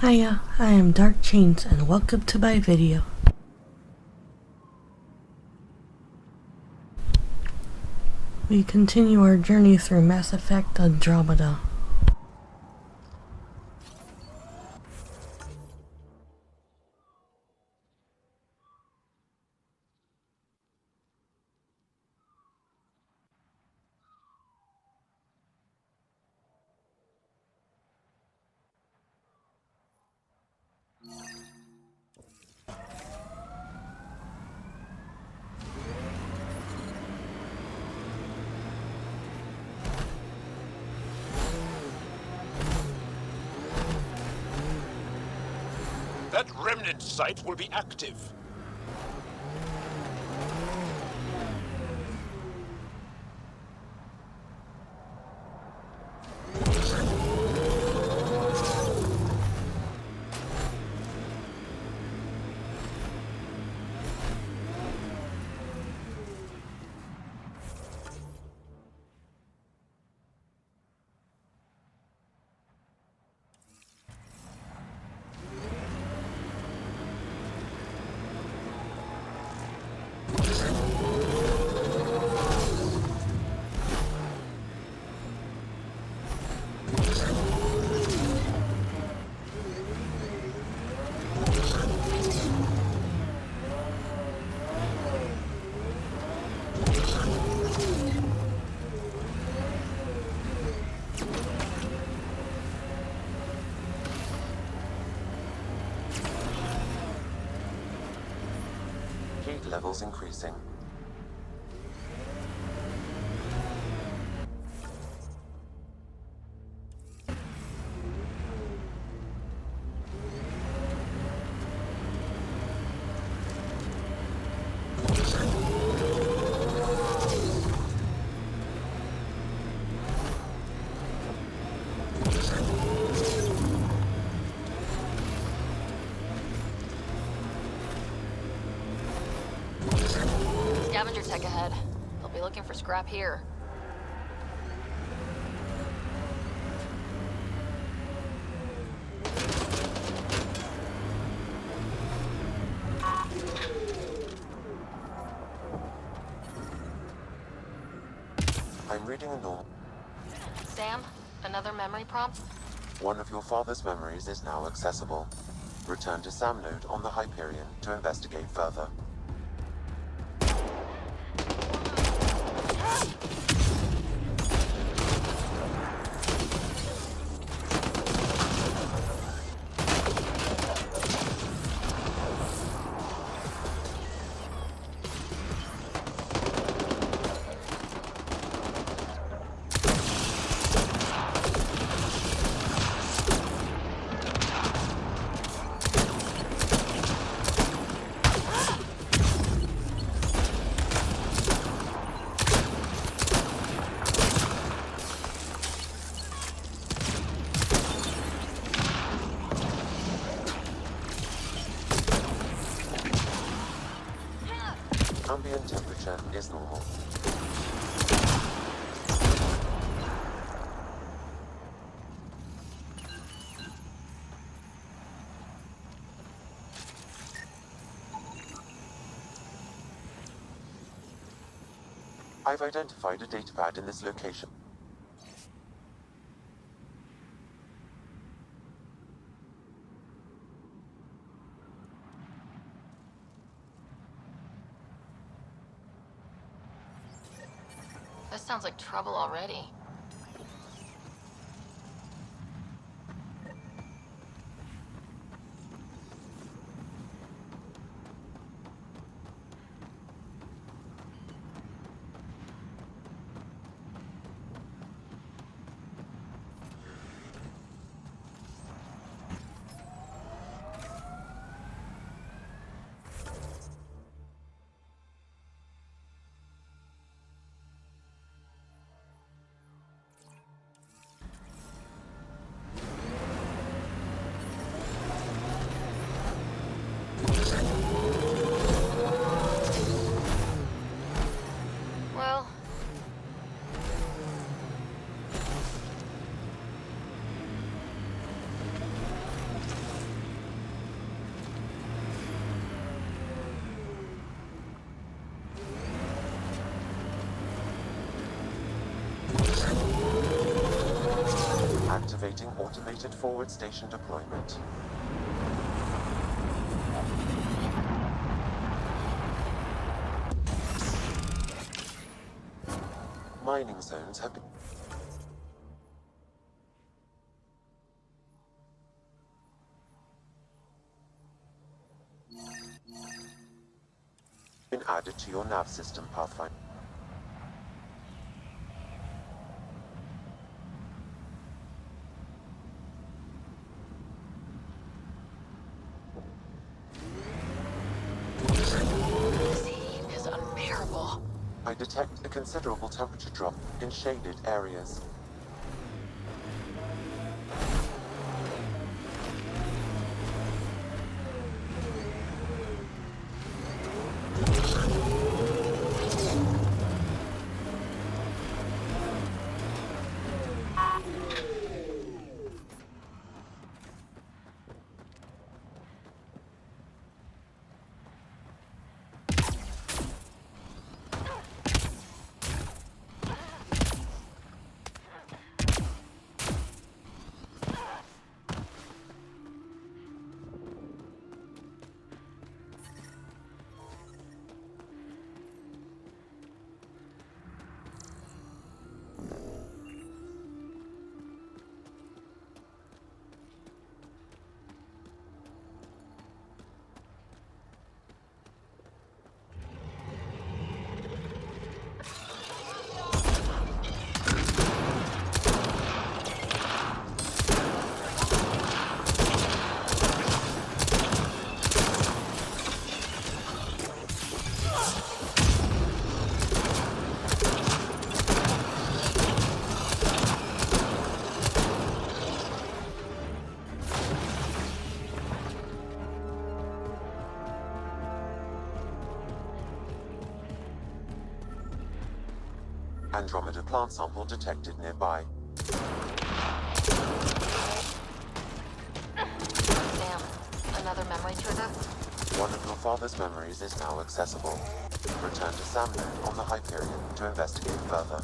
Hiya, I am Dark Chains and welcome to my video. We continue our journey through Mass Effect Andromeda. That remnant site will be active. Heat levels increasing. Scavenger tech ahead. They'll be looking for scrap here. I'm reading a normal. Sam, another memory prompt? One of your father's memories is now accessible. Return to Sam node on the Hyperion to investigate further. Ambient temperature is normal. I've identified a datapad in this location. This sounds like trouble already. Initiating automated forward station deployment. Mining zones have been added to your nav system, Pathfinder. This heat is unbearable. I detect a considerable temperature drop in shaded areas. Andromeda plant sample detected nearby. Damn. Another memory trigger? One of your father's memories is now accessible. Return to Samnode on the Hyperion to investigate further.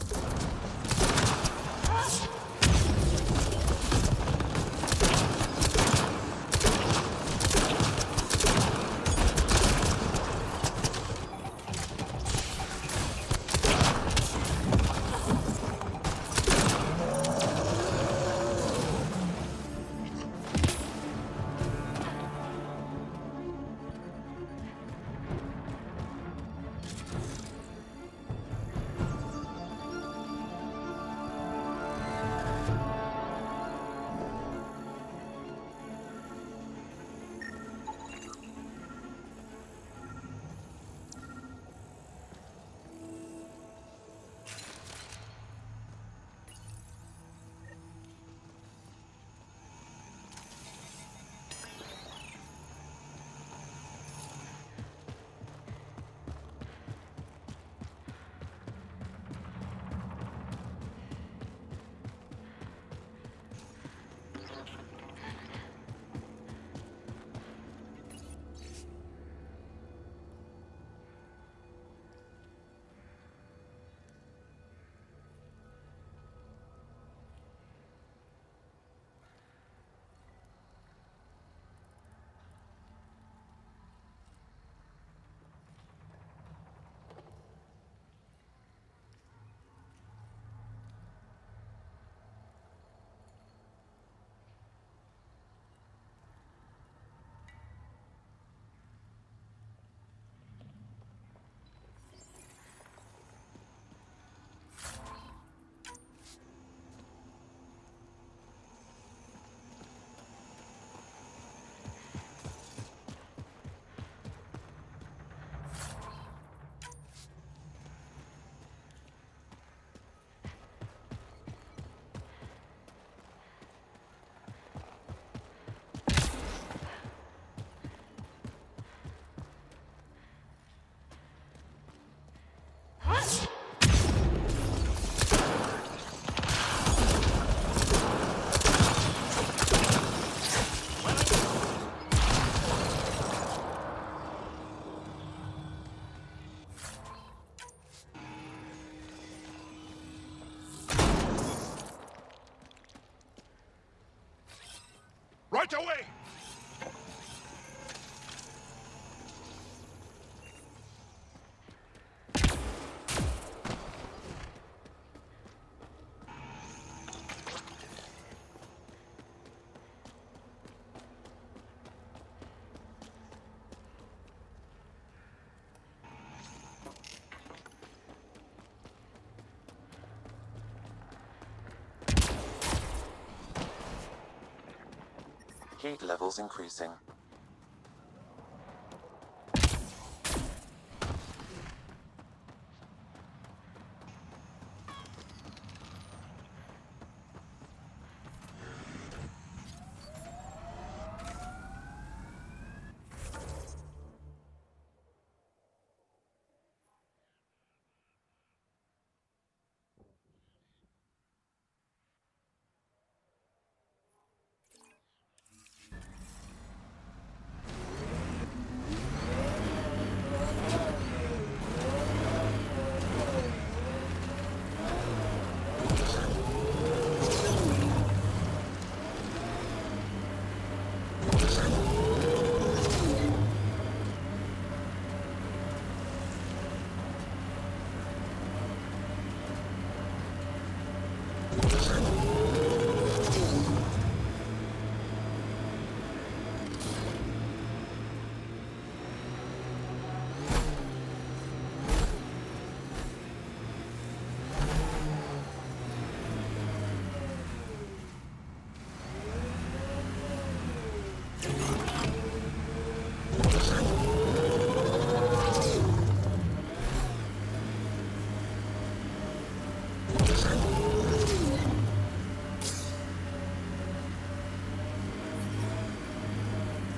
Right away! Heat levels increasing.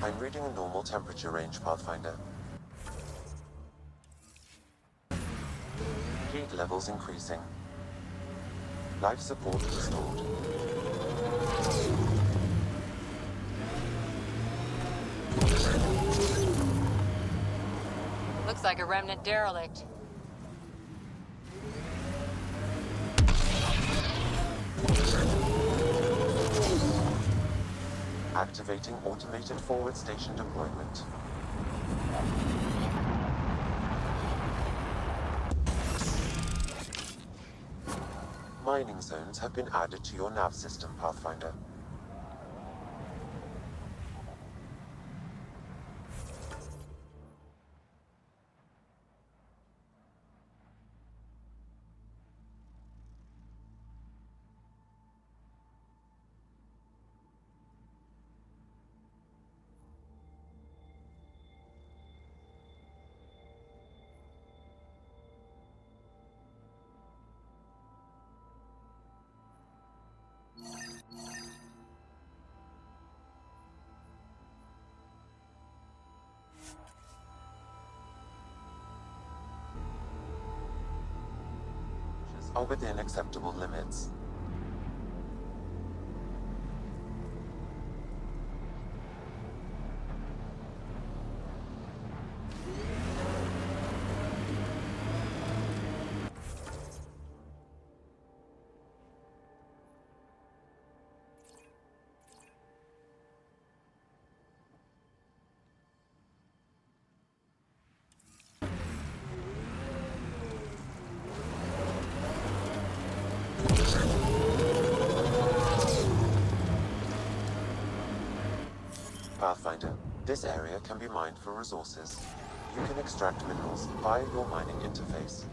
I'm reading a normal temperature range, Pathfinder. Heat levels increasing. Life support restored. Looks like a remnant derelict. Activating automated forward station deployment. Mining zones have been added to your nav system, Pathfinder. Are within acceptable limits. Pathfinder, this area can be mined for resources. You can extract minerals via your mining interface.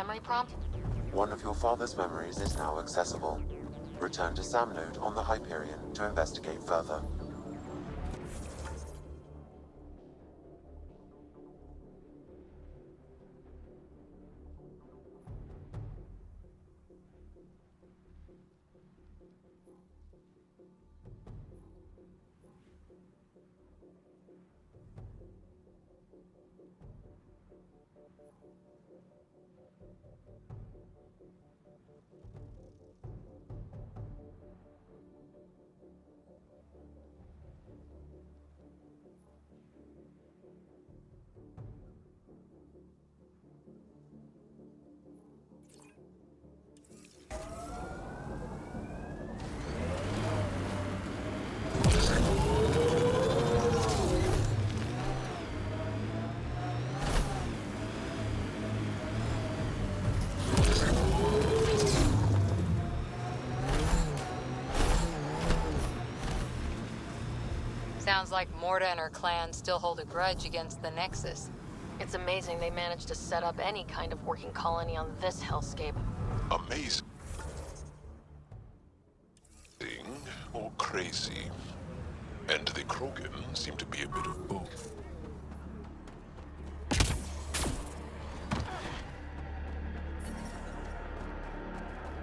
memory prompt? One of your father's memories is now accessible. Return to Sam Node on the Hyperion to investigate further. Sounds like Morta and her clan still hold a grudge against the Nexus. It's amazing they managed to set up any kind of working colony on this hellscape. Amazing or crazy. And the Krogan seem to be a bit of both.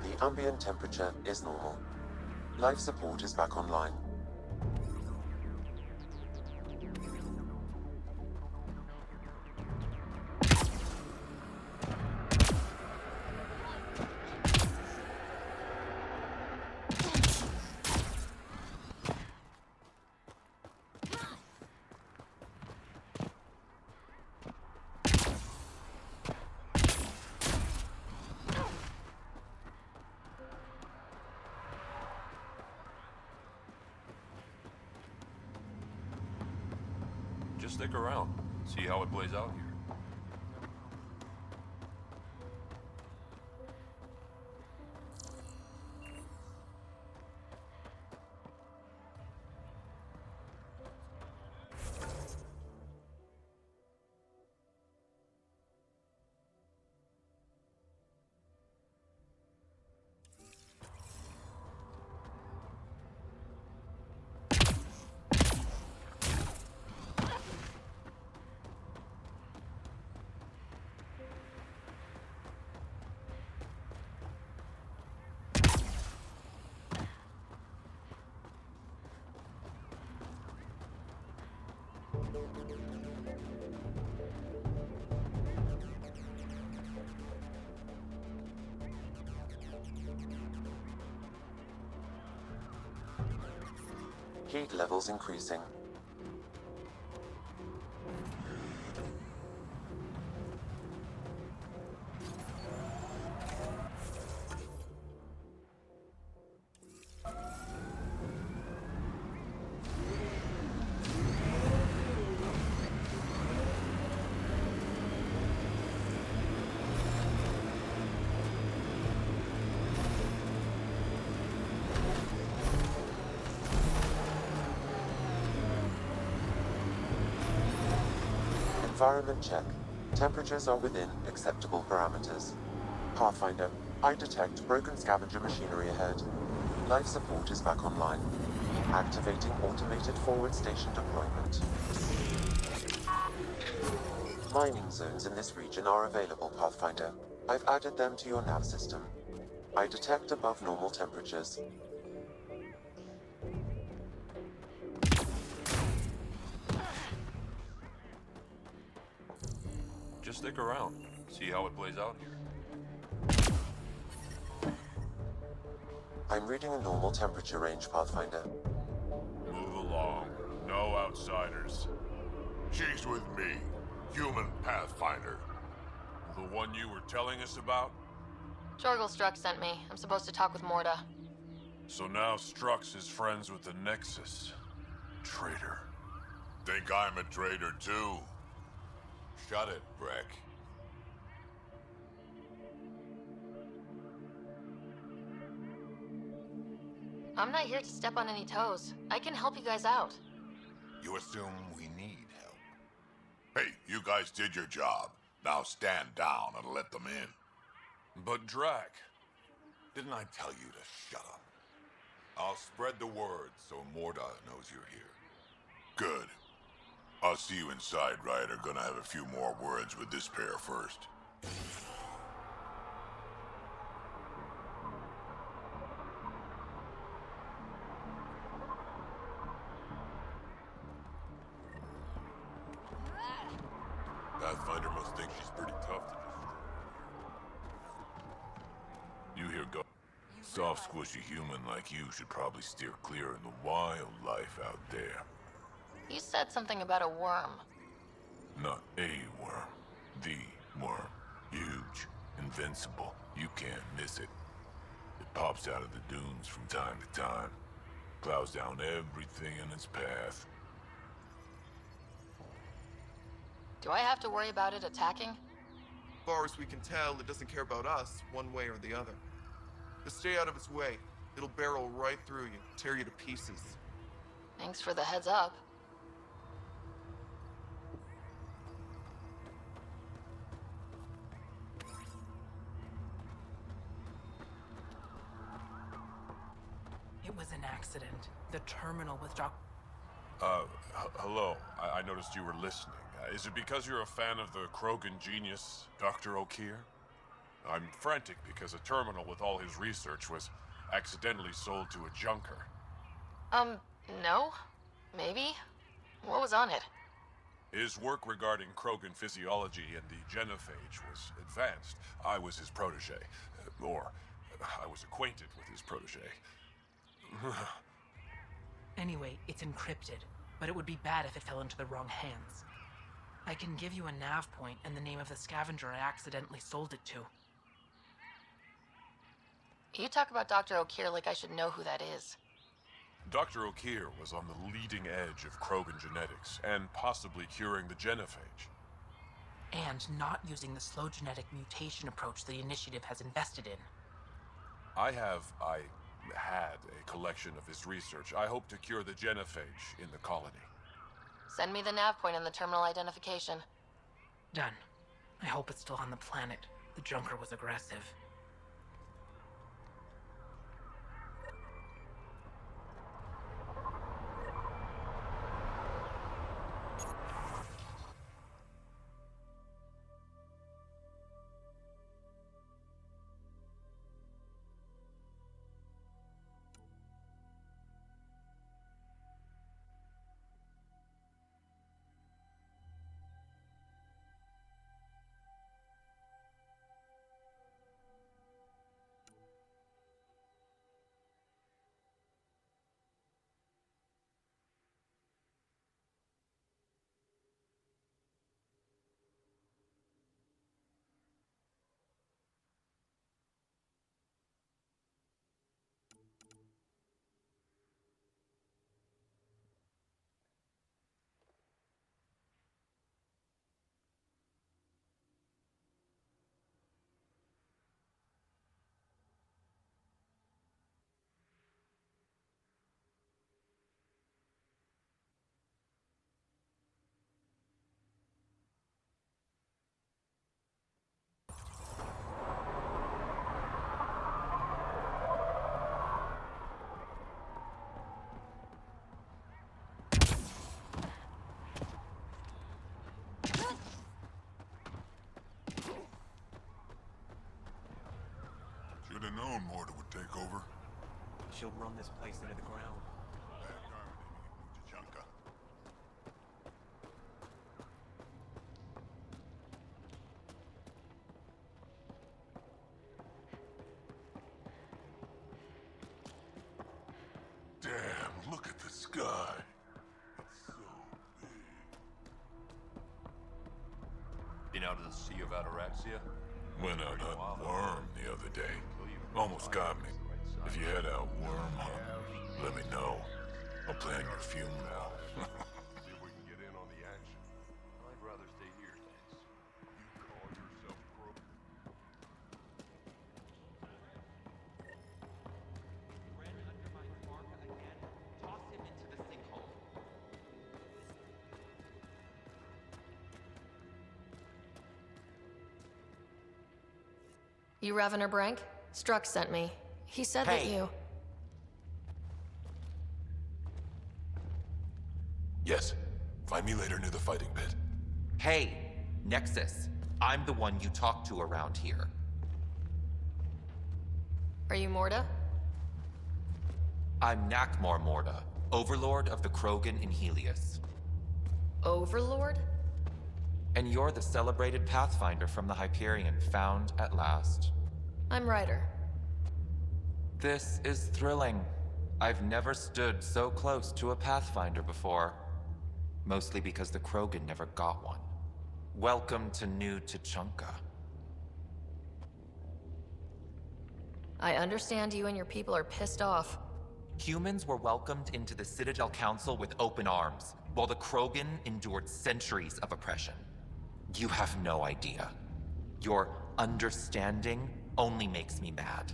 The ambient temperature is normal. Life support is back online. Just stick around. See how it plays out here. Heat levels increasing. Environment check. Temperatures are within acceptable parameters. Pathfinder, I detect broken scavenger machinery ahead. Life support is back online. Activating automated forward station deployment. Mining zones in this region are available, Pathfinder. I've added them to your nav system. I detect above normal temperatures. Just stick around. See how it plays out here. I'm reading a normal temperature range, Pathfinder. Move along. No outsiders. She's with me, human Pathfinder. The one you were telling us about? Jorgel Struck sent me. I'm supposed to talk with Morta. So now Strux is friends with the Nexus. Traitor. Think I'm a traitor too? Shut it, Breck. I'm not here to step on any toes. I can help you guys out. You assume we need help. Hey, you guys did your job. Now stand down and let them in. But Drac, didn't I tell you to shut up? I'll spread the word so Morda knows you're here. Good. I'll see you inside, Ryder. Gonna have a few more words with this pair first. Pathfinder must think she's pretty tough to destroy. You hear go. Soft, squishy human like you should probably steer clear of the wildlife out there. You said something about a worm. Not a worm. The worm. Huge. Invincible. You can't miss it. It pops out of the dunes from time to time. Plows down everything in its path. Do I have to worry about it attacking? As far as we can tell, it doesn't care about us, one way or the other. Just stay out of its way. It'll barrel right through you, tear you to pieces. Thanks for the heads up. It was an accident. The terminal with Doc... Hello. I noticed you were listening. Is it because you're a fan of the Krogan genius, Dr. O'Keefe? I'm frantic because a terminal with all his research was accidentally sold to a junker. No? Maybe? What was on it? His work regarding Krogan physiology and the genophage was advanced. I was his protege. Or, I was acquainted with his protege. Anyway, it's encrypted, but it would be bad if it fell into the wrong hands. I can give you a nav point and the name of the scavenger I accidentally sold it to. You talk about Dr. O'Keefe like I should know who that is. Dr. O'Keefe was on the leading edge of Krogan genetics, and possibly curing the genophage. And not using the slow genetic mutation approach the Initiative has invested in. I had a collection of his research. I hope to cure the genophage in the colony. Send me the nav point and the terminal identification. Done. I hope it's still on the planet. The junker was aggressive. Should have known Morta would take over. She'll run this place into the ground. Damn, look at the sky. It's so big. Been out of the Sea of Ataraxia? Went out hunting worm the other day. Almost got me. If you head out worm hunting, let me know. I'll plan your funeral. See if we can get in on the action. I'd rather stay here, thanks. You call yourself crook? You Ravener Brank? Struck sent me. He said that Hey. you... Yes. Find me later near the fighting pit. Hey, Nexus. I'm the one you talk to around here. Are you Morda? I'm Nakmor Morda, Overlord of the Krogan in Helios. Overlord? And you're the celebrated Pathfinder from the Hyperion, found at last. I'm Ryder. This is thrilling. I've never stood so close to a Pathfinder before. Mostly because the Krogan never got one. Welcome to New Tuchanka. I understand you and your people are pissed off. Humans were welcomed into the Citadel Council with open arms, while the Krogan endured centuries of oppression. You have no idea. Your understanding only makes me mad.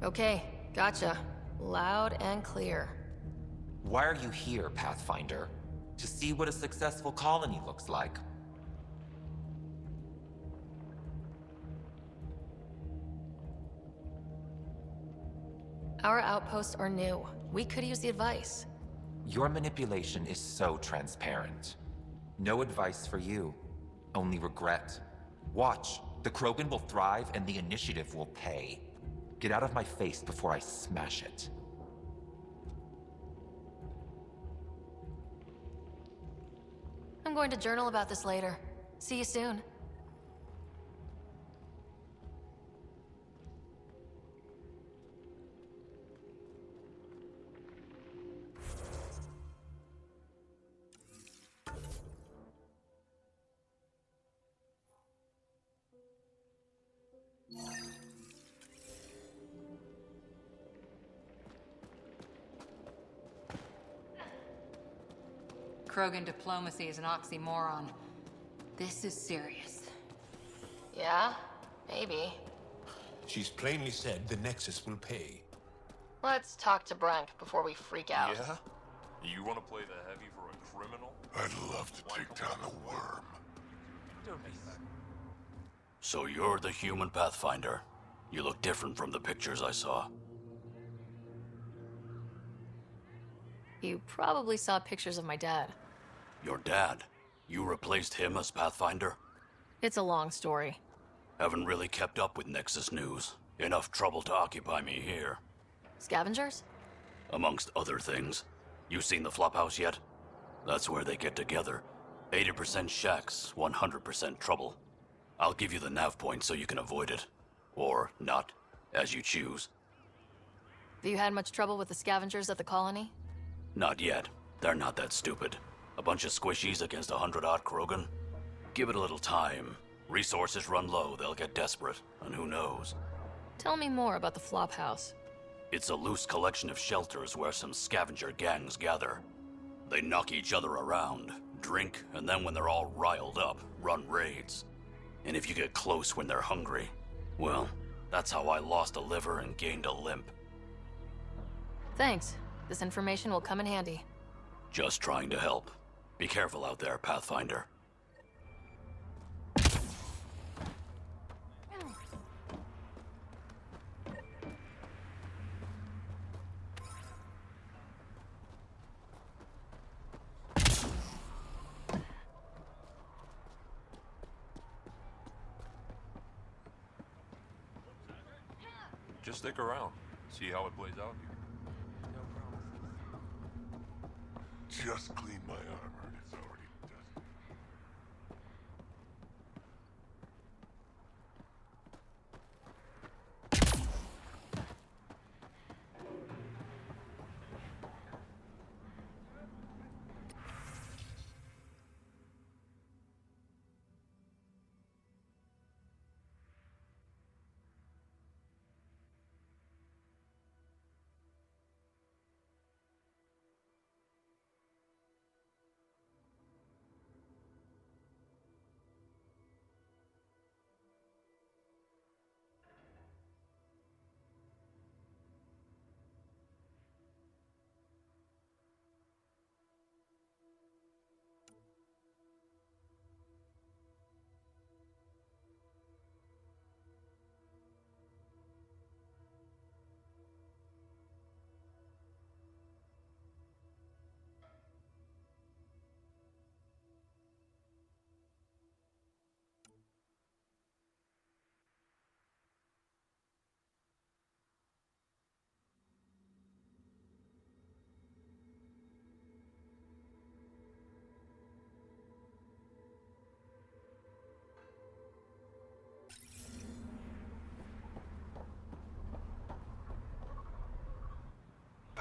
Okay, gotcha. Loud and clear. Why are you here, Pathfinder? To see what a successful colony looks like. Our outposts are new. We could use the advice. Your manipulation is so transparent. No advice for you, only regret. Watch, the Krogan will thrive and the initiative will pay. Get out of my face before I smash it. I'm going to journal about this later. See you soon. Krogan diplomacy is an oxymoron. This is serious. Yeah? Maybe. She's plainly said the Nexus will pay. Let's talk to Brank before we freak out. Yeah? You want to play the heavy for a criminal? I'd love to take down the worm. So you're the human Pathfinder. You look different from the pictures I saw. You probably saw pictures of my dad. Your dad? You replaced him as Pathfinder? It's a long story. Haven't really kept up with Nexus news. Enough trouble to occupy me here. Scavengers? Amongst other things. You seen the Flophouse yet? That's where they get together. 80% shacks, 100% trouble. I'll give you the nav point so you can avoid it. Or not, as you choose. Have you had much trouble with the scavengers at the colony? Not yet. They're not that stupid. A bunch of squishies against 100-odd Krogan? Give it a little time. Resources run low, they'll get desperate, and who knows? Tell me more about the Flophouse. It's a loose collection of shelters where some scavenger gangs gather. They knock each other around, drink, and then when they're all riled up, run raids. And if you get close when they're hungry, well, that's how I lost a liver and gained a limp. Thanks. This information will come in handy. Just trying to help. Be careful out there, Pathfinder. Just stick around. See how it plays out here. Just clean my armor and it's already dusty.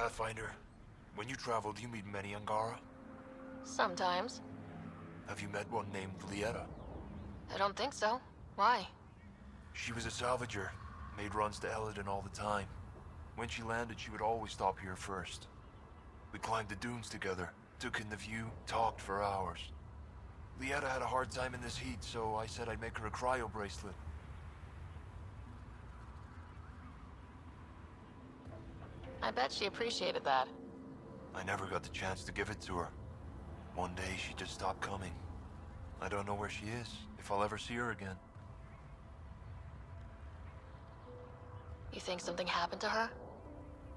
Pathfinder, when you travel, do you meet many Angara? Sometimes. Have you met one named Lieta? I don't think so. Why? She was a salvager, made runs to Elaaden all the time. When she landed, she would always stop here first. We climbed the dunes together, took in the view, talked for hours. Lieta had a hard time in this heat, so I said I'd make her a cryo bracelet. I bet she appreciated that. I never got the chance to give it to her. One day she just stopped coming. I don't know where she is, if I'll ever see her again. You think something happened to her?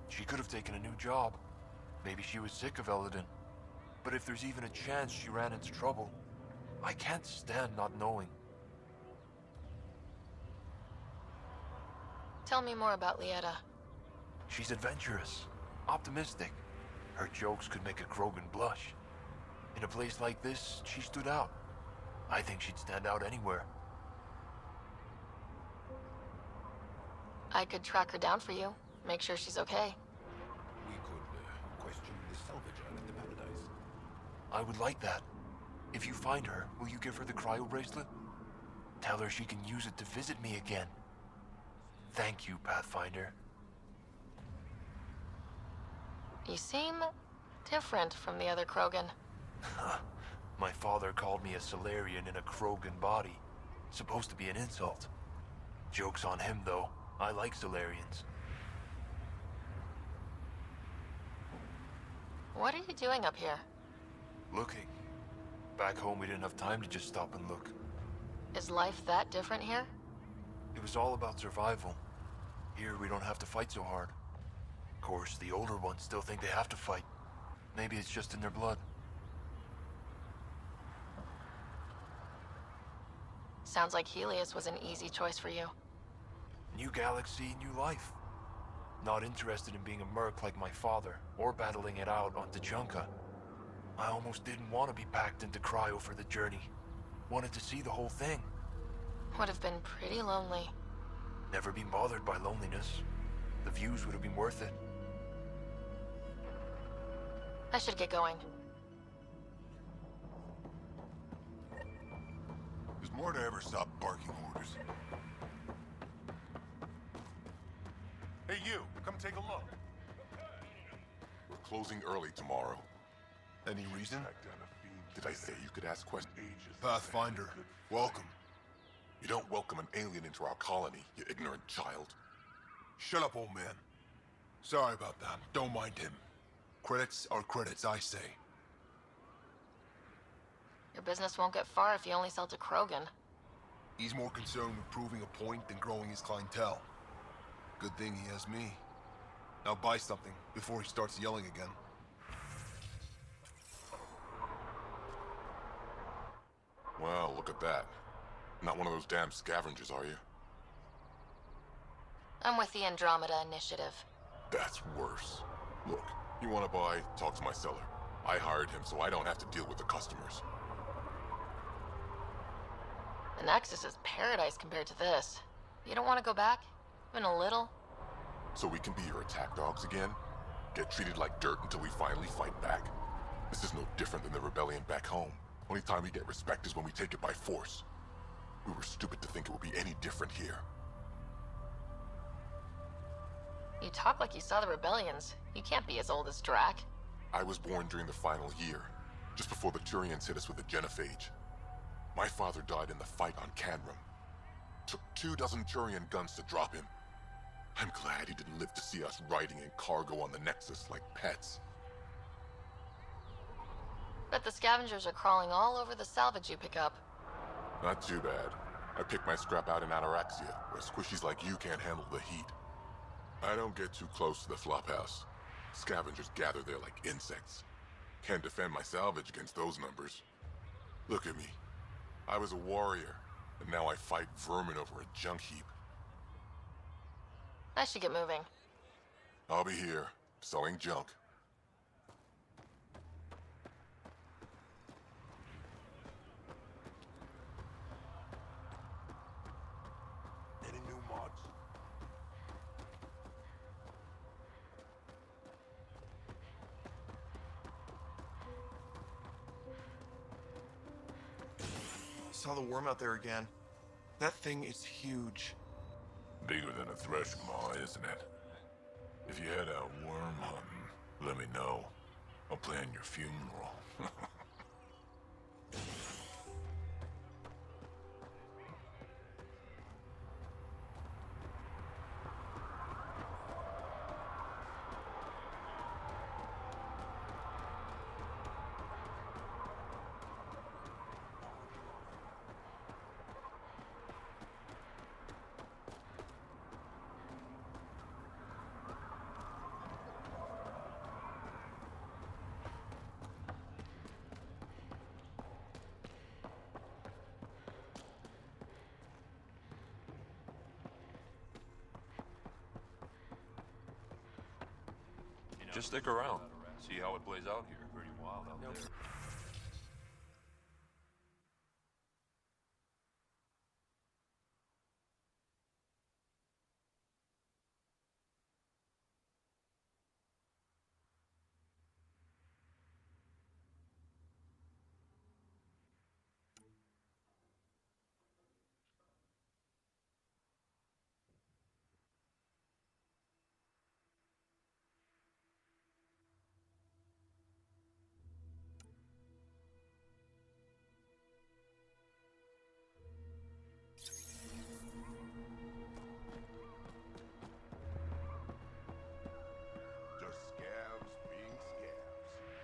She could have taken a new job. Maybe she was sick of Elaaden. But if there's even a chance she ran into trouble, I can't stand not knowing. Tell me more about Lieta. She's adventurous, optimistic. Her jokes could make a Krogan blush. In a place like this, she stood out. I think she'd stand out anywhere. I could track her down for you. Make sure she's okay. We could question the salvager at the Paradise. I would like that. If you find her, will you give her the cryo bracelet? Tell her she can use it to visit me again. Thank you, Pathfinder. You seem different from the other Krogan. My father called me a Solarian in a Krogan body. Supposed to be an insult. Joke's on him, though. I like Solarians. What are you doing up here? Looking. Back home, we didn't have time to just stop and look. Is life that different here? It was all about survival. Here, we don't have to fight so hard. Of course, the older ones still think they have to fight. Maybe it's just in their blood. Sounds like Helios was an easy choice for you. New galaxy, new life. Not interested in being a merc like my father, or battling it out on Tachanka. I almost didn't want to be packed into cryo for the journey. Wanted to see the whole thing. Would have been pretty lonely. Never been bothered by loneliness. The views would have been worth it. I should get going. Does Morta ever stop barking orders? Hey you, come take a look. We're closing early tomorrow. Any reason? Did I say you could ask questions? Pathfinder, welcome. You don't welcome an alien into our colony, you ignorant child. Shut up, old man. Sorry about that. Don't mind him. Credits are credits, I say. Your business won't get far if you only sell to Krogan. He's more concerned with proving a point than growing his clientele. Good thing he has me. Now buy something before he starts yelling again. Well, look at that. Not one of those damn scavengers, are you? I'm with the Andromeda Initiative. That's worse. Look, you want to buy, talk to my seller. I hired him so I don't have to deal with the customers. The Nexus is paradise compared to this. You don't want to go back? Even a little? So we can be your attack dogs again? Get treated like dirt until we finally fight back? This is no different than the rebellion back home. Only time we get respect is when we take it by force. We were stupid to think it would be any different here. You talk like you saw the rebellions. You can't be as old as Drac. I was born during the final year, just before the Turians hit us with the genophage. My father died in the fight on Canrum. Took 24 Turian guns to drop him. I'm glad he didn't live to see us riding in cargo on the Nexus like pets. Bet the scavengers are crawling all over the salvage you pick up. Not too bad. I pick my scrap out in Ataraxia, where squishies like you can't handle the heat. I don't get too close to the flophouse. Scavengers gather there like insects. Can't defend my salvage against those numbers. Look at me. I was a warrior, and now I fight vermin over a junk heap. I should get moving. I'll be here, selling junk. Any new mods? saw the worm out there again. That thing is huge. Bigger than a thresh maw, isn't it? If you head out worm hunting, let me know. I'll plan your funeral. Just stick around. See how it plays out here. Pretty wild out there.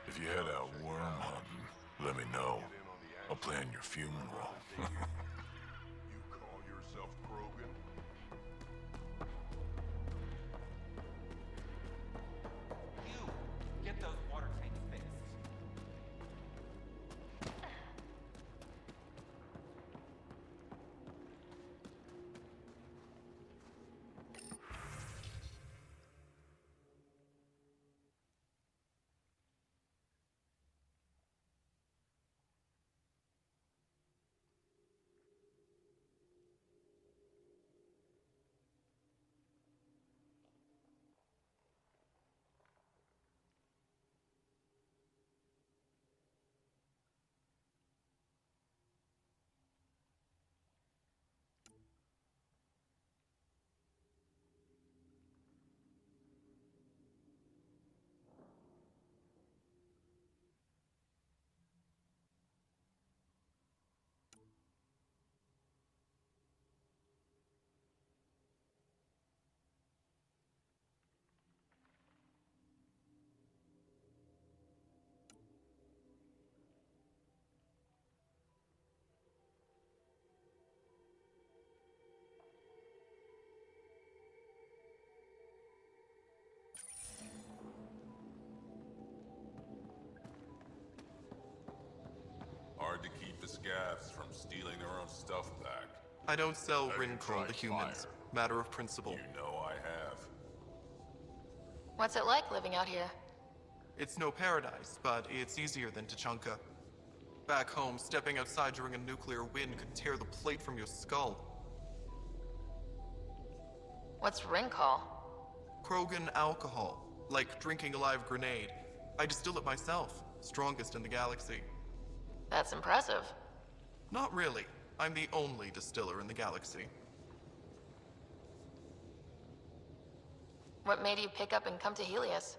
If you head out worm hunting, let me know. I'll plan your funeral. You call yourself Krogan? You! Get those water tanks fixed. Hard to keep the scavs from stealing their own stuff back. I don't sell Have you Rincol tried to humans. fire? Matter of principle. You know I have. What's it like living out here? It's no paradise, but it's easier than Tachanka. Back home, stepping outside during a nuclear wind could tear the plate from your skull. What's Rincol? Krogan alcohol, like drinking a live grenade. I distill it myself, strongest in the galaxy. That's impressive. Not really. I'm the only distiller in the galaxy. What made you pick up and come to Helios?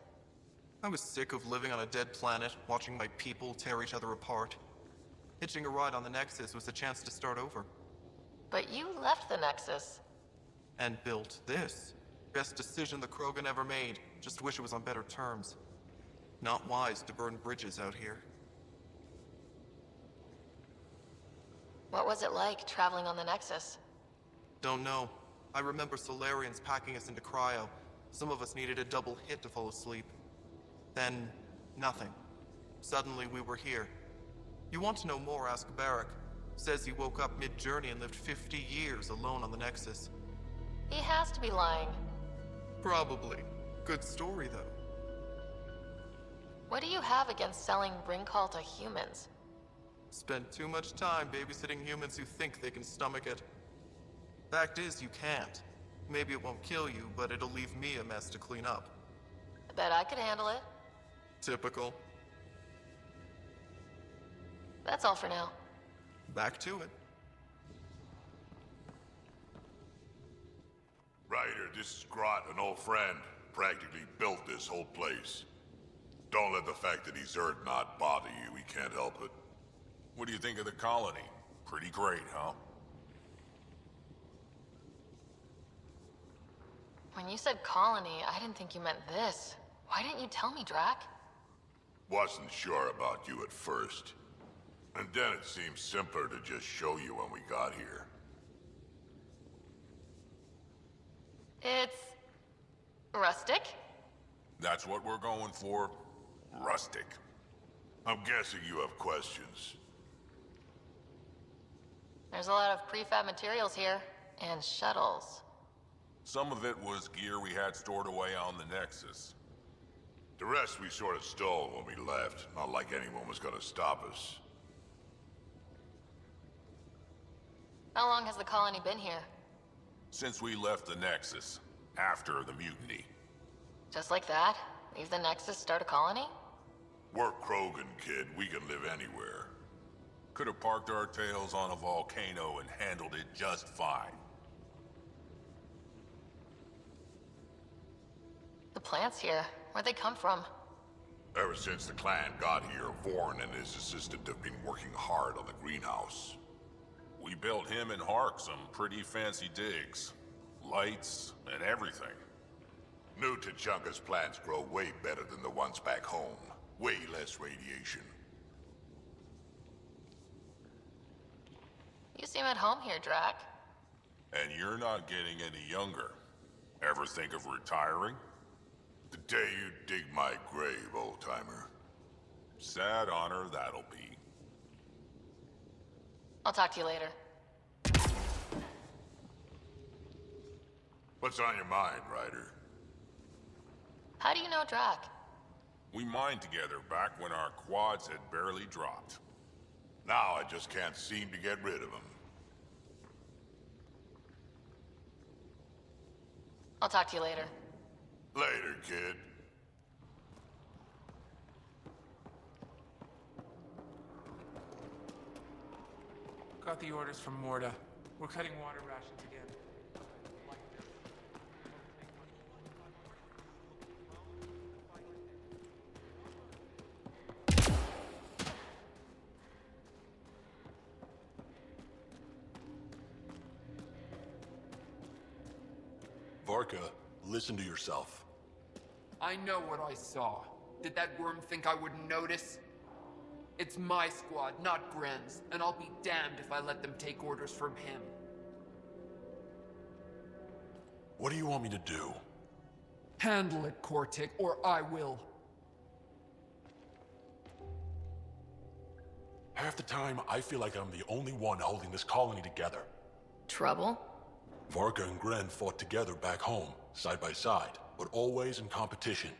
I was sick of living on a dead planet, watching my people tear each other apart. Hitching a ride on the Nexus was a chance to start over. But you left the Nexus. And built this. Best decision the Krogan ever made. Just wish it was on better terms. Not wise to burn bridges out here. What was it like traveling on the Nexus? Don't know. I remember Solarians packing us into cryo. Some of us needed a double hit to fall asleep. Then, nothing. Suddenly we were here. You want to know more, ask Barrack. Says he woke up mid-journey and lived 50 years alone on the Nexus. He has to be lying. Probably. Good story, though. What do you have against selling Rincol to humans? Spent too much time babysitting humans who think they can stomach it. Fact is, you can't. Maybe it won't kill you, but it'll leave me a mess to clean up. I bet I could handle it. Typical. That's all for now. Back to it. Ryder, this is Grot, an old friend. Practically built this whole place. Don't let the fact that he's Earth not bother you. He can't help it. What do you think of the colony? Pretty great, huh? When you said colony, I didn't think you meant this. Why didn't you tell me, Drac? Wasn't sure about you at first. And then it seemed simpler to just show you when we got here. It's... rustic? That's what we're going for. Rustic. I'm guessing you have questions. There's a lot of prefab materials here, and shuttles. Some of it was gear we had stored away on the Nexus. The rest we sort of stole when we left. Not like anyone was gonna stop us. How long has the colony been here? Since we left the Nexus, after the mutiny. Just like that? Leave the Nexus, start a colony? We're Krogan, kid. We can live anywhere. Could have parked our tails on a volcano and handled it just fine. The plants here, where'd they come from? Ever since the clan got here, Vorn and his assistant have been working hard on the greenhouse. We built him and Hark some pretty fancy digs. Lights and everything. New Tachanka's plants grow way better than the ones back home. Way less radiation. You seem at home here, Drac. And you're not getting any younger. Ever think of retiring? The day you dig my grave, old-timer. Sad honor that'll be. I'll talk to you later. What's on your mind, Ryder? How do you know Drac? We mined together back when our quads had barely dropped. Now I just can't seem to get rid of him. I'll talk to you later. Later, kid. Got the orders from Morda. We're cutting water rations again. Varka, listen to yourself. I know what I saw. Did that worm think I wouldn't notice? It's my squad, not Gren's, and I'll be damned if I let them take orders from him. What do you want me to do? Handle it, Cortic, or I will. Half the time, I feel like I'm the only one holding this colony together. Trouble? Varka and Gren fought together back home, side by side, but always in competition.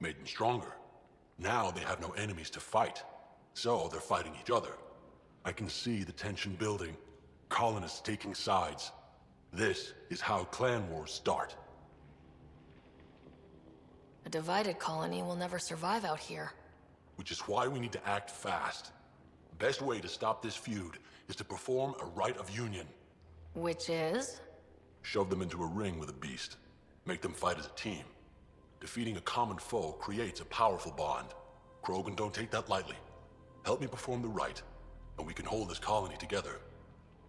Made them stronger. Now they have no enemies to fight, so they're fighting each other. I can see the tension building, colonists taking sides. This is how clan wars start. A divided colony will never survive out here. Which is why we need to act fast. Best way to stop this feud is to perform a rite of union. Which is? Shove them into a ring with a beast. Make them fight as a team. Defeating a common foe creates a powerful bond. Krogan don't take that lightly. Help me perform the rite, and we can hold this colony together.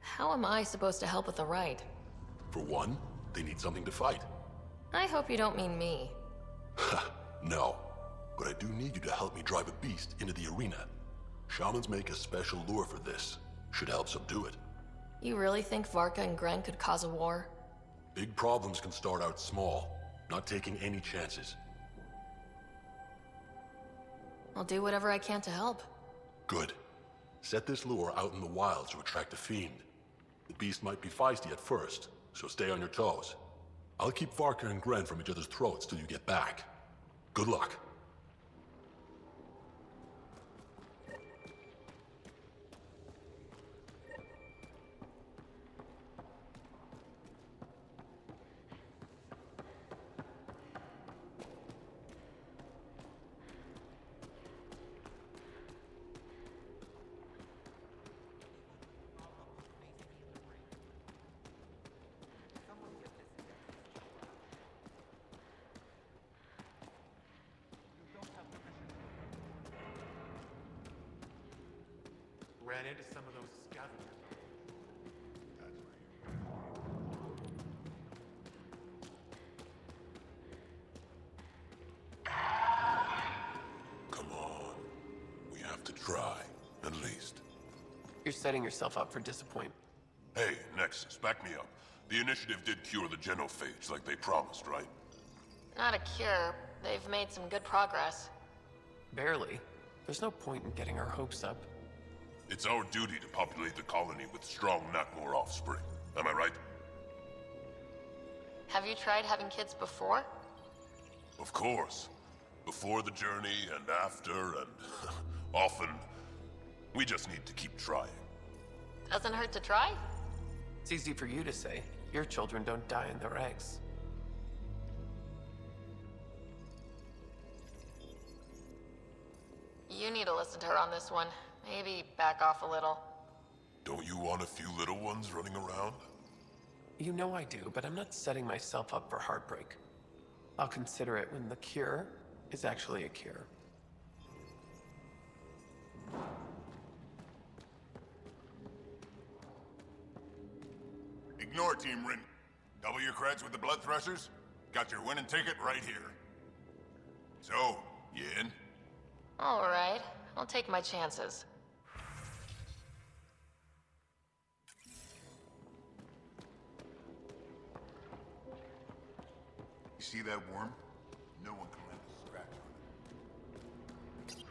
How am I supposed to help with the rite? For one, they need something to fight. I hope you don't mean me. No, but I do need you to help me drive a beast into the arena. Shamans make a special lure for this. Should help subdue it. You really think Varka and Gren could cause a war? Big problems can start out small, not taking any chances. I'll do whatever I can to help. Good. Set this lure out in the wilds to attract a fiend. The beast might be feisty at first, so stay on your toes. I'll keep Varka and Gren from each other's throats till you get back. Good luck. ran into some of those scavengers. Come on. We have to try, at least. You're setting yourself up for disappointment. Hey, Nexus, back me up. The initiative did cure the genophage like they promised, right? Not a cure. They've made some good progress. Barely. There's no point in getting our hopes up. It's our duty to populate the colony with strong, not more offspring. Am I right? Have you tried having kids before? Of course. Before the journey and after and often. We just need to keep trying. Doesn't hurt to try? It's easy for you to say. Your children don't die in their eggs. You need to listen to her on this one. Maybe back off a little. Don't you want a few little ones running around? You know I do, but I'm not setting myself up for heartbreak. I'll consider it when the cure is actually a cure. Ignore Team Rin. Double your creds with the blood threshers? Got your winning ticket right here. So, you in? Alright, I'll take my chances. You see that worm? No one can land a scratch on it.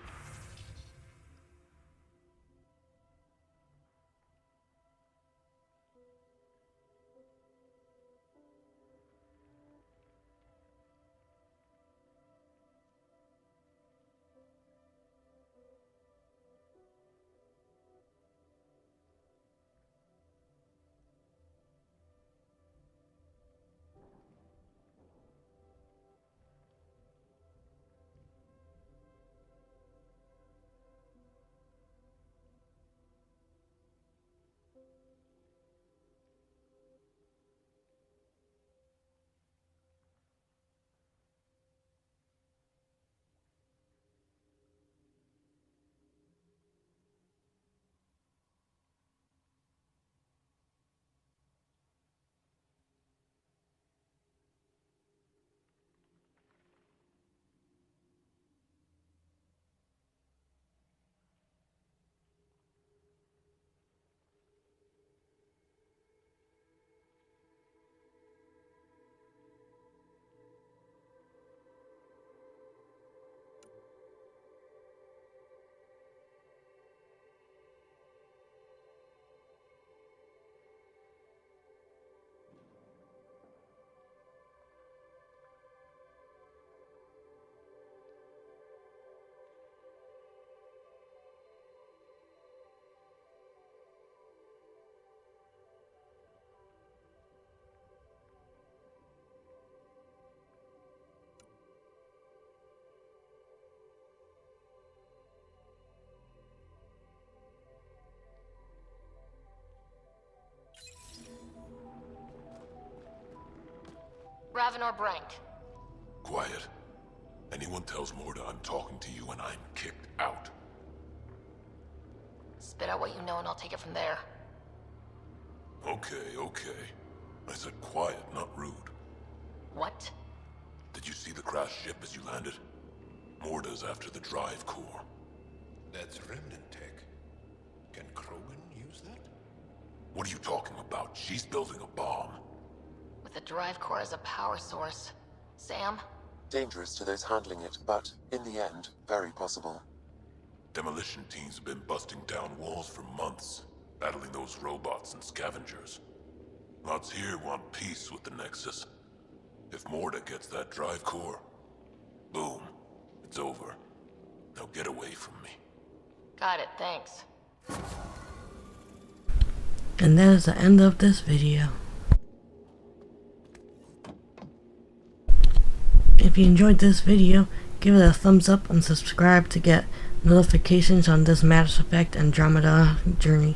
Raven or Brank? Quiet. Anyone tells Morda I'm talking to you and I'm kicked out. Spit out what you know and I'll take it from there. Okay, okay. I said quiet, not rude. What? Did you see the crashed ship as you landed? Morda's after the drive core. That's remnant tech. Can Krogan use that? What are you talking about? She's building a bomb. With the drive core as a power source. Sam? Dangerous to those handling it, but in the end, very possible. Demolition teams have been busting down walls for months, battling those robots and scavengers. Lots here want peace with the Nexus. If Morda gets that drive core, boom, it's over. Now get away from me. Got it, thanks. And that is the end of this video. If you enjoyed this video, give it a thumbs up and subscribe to get notifications on this Mass Effect Andromeda journey.